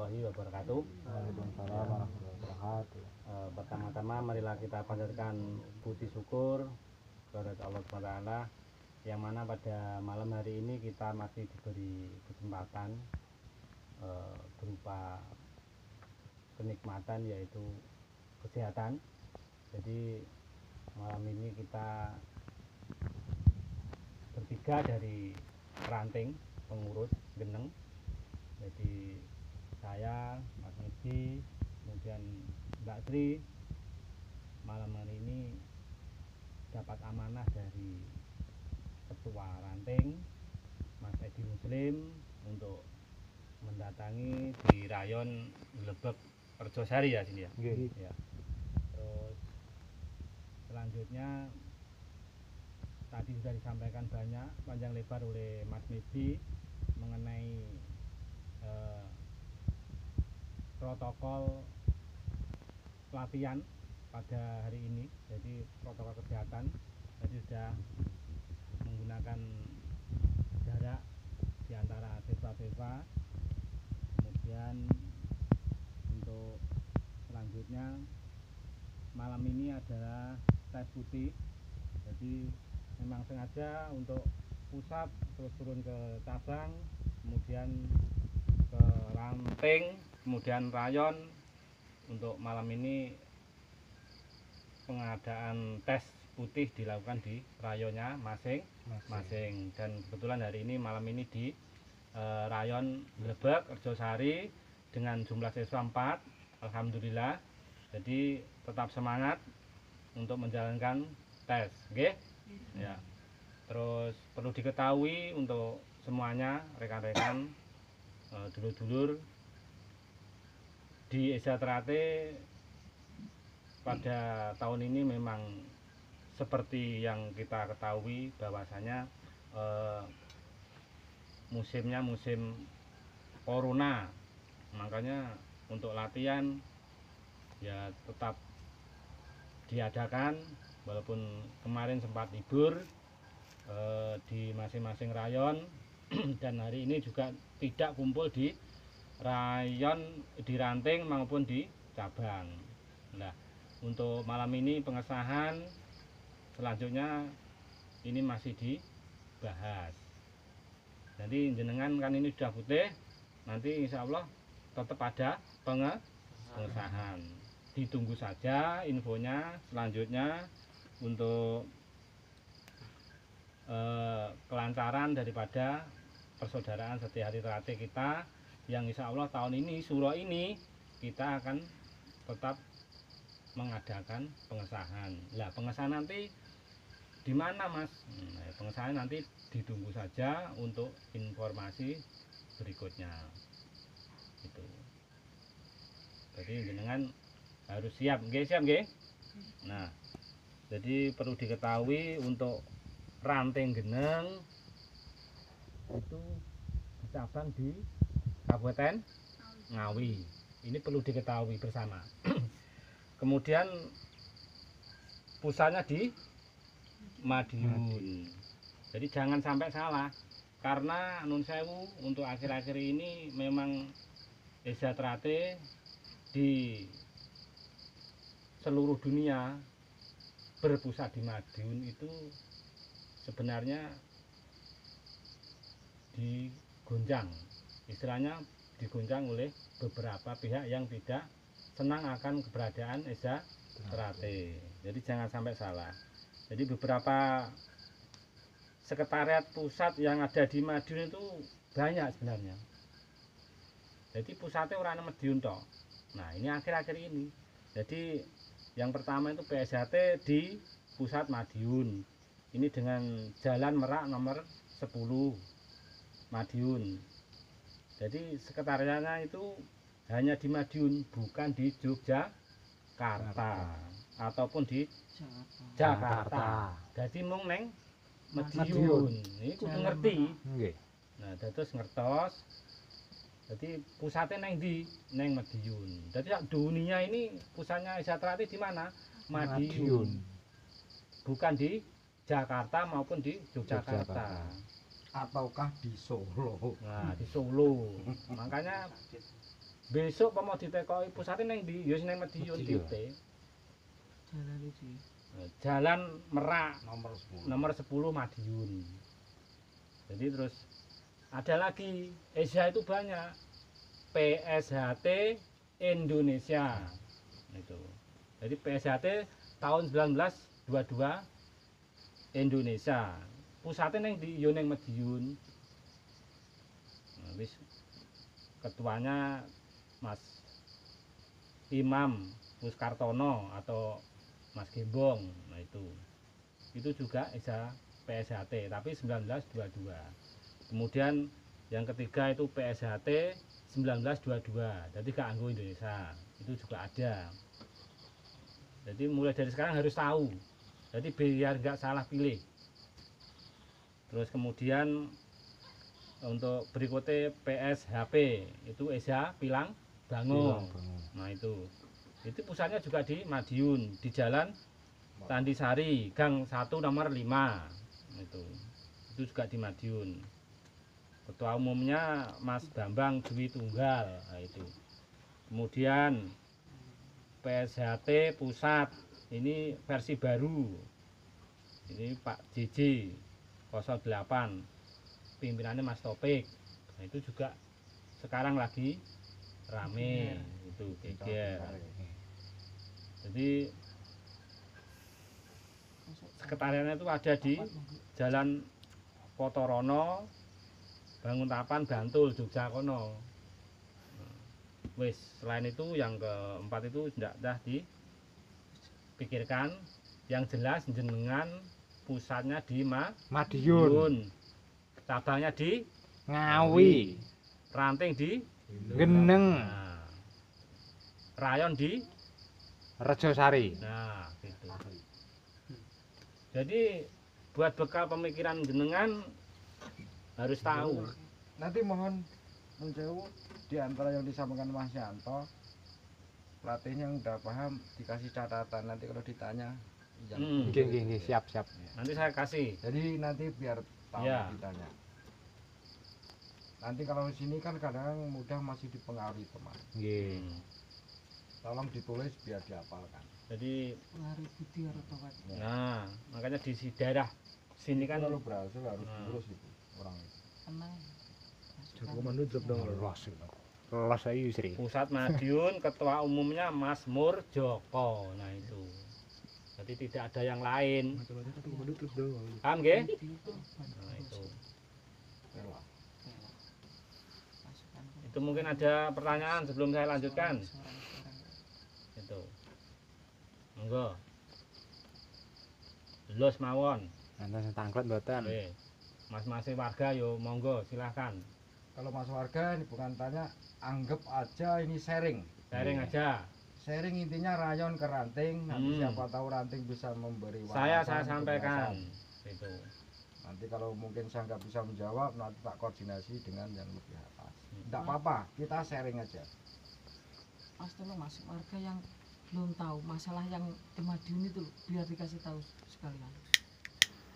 warahmatullahi wabarakatuh. Waalaikumsalam warahmatullahi wabarakatuh. Pertama-tama marilah kita panjatkan puji syukur kepada Allah SWT, yang mana pada malam hari ini kita masih diberi kesempatan berupa kenikmatan, yaitu kesehatan. Jadi malam ini kita bertiga dari ranting pengurus Geneng. Jadi saya, Mas Medi, kemudian Mbak Sri, malam hari ini dapat amanah dari ketua ranting Mas Edi Muslim untuk mendatangi di rayon Lebek Rejosari ya sini ya. Ya. Terus selanjutnya tadi sudah disampaikan banyak panjang lebar oleh Mas Medi mengenai protokol pelatihan pada hari ini. Jadi protokol kesehatan tadi sudah menggunakan jarak di antara siswa-siswa. Kemudian untuk selanjutnya malam ini adalah tes putih. Jadi memang sengaja untuk pusat terus turun ke cabang, kemudian ke ranting, kemudian rayon. Untuk malam ini pengadaan tes putih dilakukan di rayonnya masing-masing. Dan kebetulan hari ini malam ini di rayon Lebek Rejosari dengan jumlah siswa 4, alhamdulillah. Jadi tetap semangat untuk menjalankan tes, oke? Ya. Terus perlu diketahui untuk semuanya, rekan-rekan, dulur-dulur, di Eza Trate pada tahun ini memang seperti yang kita ketahui bahwasanya musimnya musim corona, makanya untuk latihan ya tetap diadakan walaupun kemarin sempat libur di masing-masing rayon dan hari ini juga tidak kumpul di rayon, di ranting maupun di cabang. Nah, untuk malam ini pengesahan selanjutnya ini masih dibahas. Jadi jenengan kan ini sudah putih, nanti insya Allah tetap ada pengesahan. Ditunggu saja infonya selanjutnya untuk kelancaran daripada persaudaraan Setia Hati Trate kita, yang insya Allah tahun ini suro ini kita akan tetap mengadakan pengesahan. Nah, pengesahan nanti di mana, Mas? Nah, pengesahan nanti ditunggu saja untuk informasi berikutnya. Itu. Jadi jenengan harus siap, siap. Nah, jadi perlu diketahui untuk ranting Geneng itu cabang di Kabupaten Ngawi. Ini perlu diketahui bersama. Kemudian pusatnya di Madiun. Jadi jangan sampai salah, karena nun sewu untuk akhir-akhir ini memang Eza Trate di seluruh dunia berpusat di Madiun itu sebenarnya digoncang, istilahnya digoncang oleh beberapa pihak yang tidak senang akan keberadaan Eza Trate. Jadi jangan sampai salah. Jadi beberapa sekretariat pusat yang ada di Madiun itu banyak sebenarnya. Jadi pusatnya orang Madiun toh. Nah, ini akhir-akhir ini. Jadi yang pertama itu PSHT di pusat Madiun. Ini dengan Jalan Merak nomor 10 Madiun. Jadi sekretariatnya itu hanya di Madiun, bukan di Yogyakarta ataupun di Jakarta. Jadi mung neng Madiun. Ini kudu ngerti. Nggih. Nah, terus ngertos. Jadi pusatnya neng Madiun. Jadi dunia ini pusatnya Eza Trate di mana? Madiun. Bukan di Jakarta maupun di Yogyakarta. Ataukah di Solo? Nah, di Solo. Makanya besok mau ditekoki pusate ning ndi ya ning Madiun titik. Jalan iki. Jalan Merak nomor 10. nomor 10 Madiun. Jadi terus ada lagi ESA itu banyak. PSHT Indonesia. Itu. Jadi PSHT tahun 1922 Indonesia. Pusatnya ning di yo ning Madiun. Nah, wis ketuanya Mas Imam Muskartono atau Mas Gembong. Nah itu juga ESA PSHT tapi 1922. Kemudian yang ketiga itu PSHT 1922. Jadi keanggo Indonesia. Itu juga ada. Jadi mulai dari sekarang harus tahu. Jadi biar nggak salah pilih. Terus kemudian untuk berikutnya PSHP itu ESA Pilang Bango. Nah itu pusatnya juga di Madiun di Jalan Tandisari Gang 1 nomor 5. Itu juga di Madiun. Ketua umumnya Mas Bambang Dwi Tunggal. Nah, itu. Kemudian PSHT Pusat ini versi baru. Ini Pak JJ 08. Pimpinannya Mas Topik. Nah, itu juga sekarang lagi rame itu geger. Jadi sekretariatnya itu ada di Jalan Potorono Banguntapan Bantul Jogja kono. Wis selain itu yang keempat itu tidak dipikirkan. Yang jelas jenengan pusatnya di Madiun. Cabangnya di Ngawi. Ranting di Geneng. nah, Rayon di Rejosari. nah gitu. Jadi buat bekal pemikiran jenengan harus tahu. Nanti mohon menjauh di antara yang disampaikan Mas Yanto, pelatihnya yang udah paham dikasih catatan nanti kalau ditanya yang Nggih, siap. Nanti saya kasih. Jadi nanti biar tahu Ya. ditanya. Nanti kalau di sini kan kadang mudah masih dipengaruhi teman. Nggih. Tolong ditulis biar dihafalkan. Jadi Lari budi karo tobat. nah, makanya di daerah sini kan Kalau berhasil harus diurus itu orang itu. Tenang. Los ayu Sri. Pusat Madiun ketua umumnya Mas Mur Joko. Nah itu. Jadi tidak ada yang lain. Paham nggih? Nah itu. Itu mungkin ada pertanyaan sebelum saya lanjutkan. Itu. Monggo. Los mawon. Nanti tangklet mboten. Oke. Mas-masing warga yo monggo silahkan. Kalau Mas warga ini bukan tanya, anggap aja ini sharing. Sharing aja. Sharing intinya rayon ke ranting. Nanti siapa tahu ranting bisa memberi wawasan, Saya sampaikan. penjelasan. Itu. Nanti kalau mungkin saya nggak bisa menjawab, nanti tak koordinasi dengan yang lebih atas. Tidak apa-apa, kita sharing aja. Mas tolong Mas, warga yang belum tahu masalah yang di Madiun itu loh, biar dikasih tahu sekalian.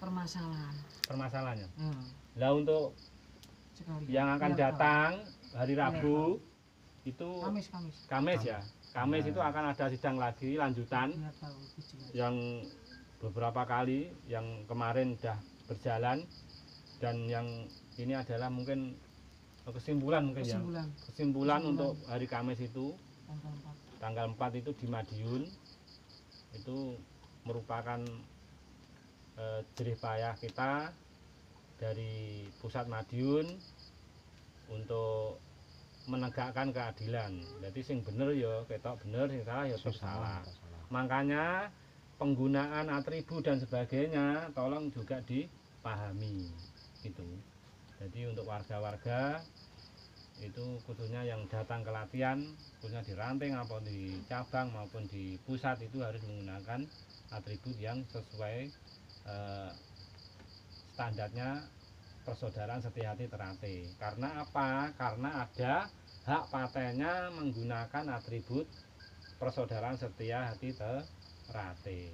Permasalahannya. Nah, Lah untuk sekalian. yang akan Biar tahu. datang hari Rabu itu Kamis. Ya. Kamis itu akan ada sidang lagi lanjutan Biar tahu lebih jelas. yang beberapa kali yang kemarin udah berjalan dan yang ini adalah mungkin kesimpulan mungkin ya. Kesimpulan untuk hari Kamis itu Tanggal 4. tanggal 4 itu di Madiun itu merupakan jerih payah kita dari pusat Madiun untuk menegakkan keadilan. Jadi sing bener ya ketok bener, sing salah ya tetap salah. Makanya penggunaan atribut dan sebagainya tolong juga dipahami gitu. Jadi untuk warga-warga itu khususnya yang datang ke latihan, khususnya di ranting maupun di cabang maupun di pusat itu harus menggunakan atribut yang sesuai standarnya persaudaraan setia hati terate. Karena apa? Karena ada hak patennya menggunakan atribut persaudaraan setia hati terate.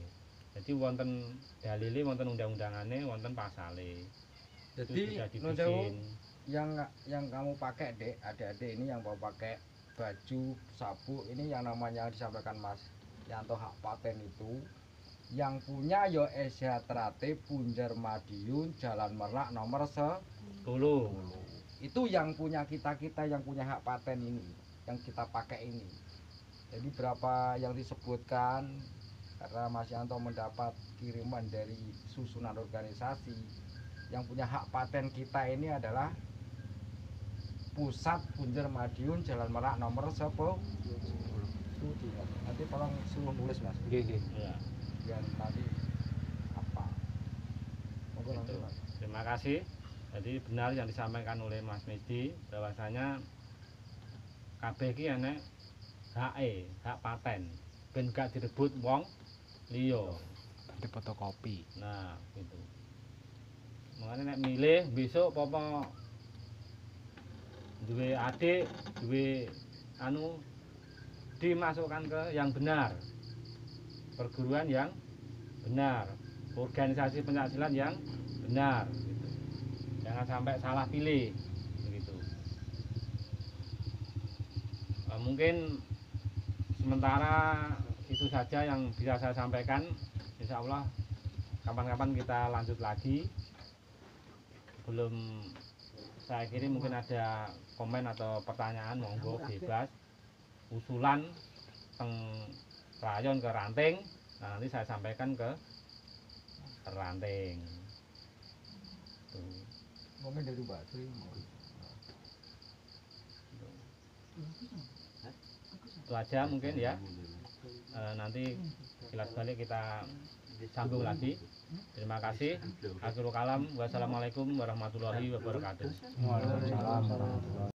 Jadi wonten dalile, wonten undang-undangane, wonten pasale. Jadi Itu sudah dibikin. yang kamu pakai dek, adik-adik ini yang mau pakai baju, sabuk, ini yang namanya disampaikan Mas Yanto hak paten itu yang punya yo SH Trate Punjer Madiun Jalan Merak nomor 10. 10. Itu yang punya kita yang punya hak paten ini, yang kita pakai ini. Jadi berapa yang disebutkan karena Mas Yanto mendapat kiriman dari susunan organisasi, yang punya hak paten kita ini adalah Pusat Punjer Madiun Jalan Merak nomor 10. Nanti tolong suruh nulis Mas. Nggih, nggih. Ya, Biar nanti apa? Monggo nanti itu. Mas. Terima kasih. Jadi benar yang disampaikan oleh Mas Medi bahwasanya kabeh iki enek hak paten ben gak direbut wong liya. Di fotokopi. Nah, gitu. Makanya nek milih besok apa duwe adik, duwe anu dimasukkan ke yang benar. Perguruan yang benar, organisasi pencaksilat yang benar gitu. Jangan sampai salah pilih begitu. Mungkin sementara itu saja yang bisa saya sampaikan. Insya Allah kapan-kapan kita lanjut lagi. Belum saya kirim mungkin ada komen atau pertanyaan, monggo bebas. Usulan teng rayon ke ranting, nah nanti saya sampaikan ke ranting. Tuh. Komen dari Mbak Sri. Itu aja mungkin ya. Nanti kilas balik kita sambung lagi. Terima kasih. Akhirul kalam. Wassalamualaikum warahmatullahi wabarakatuh. Waalaikumsalam warahmatullahi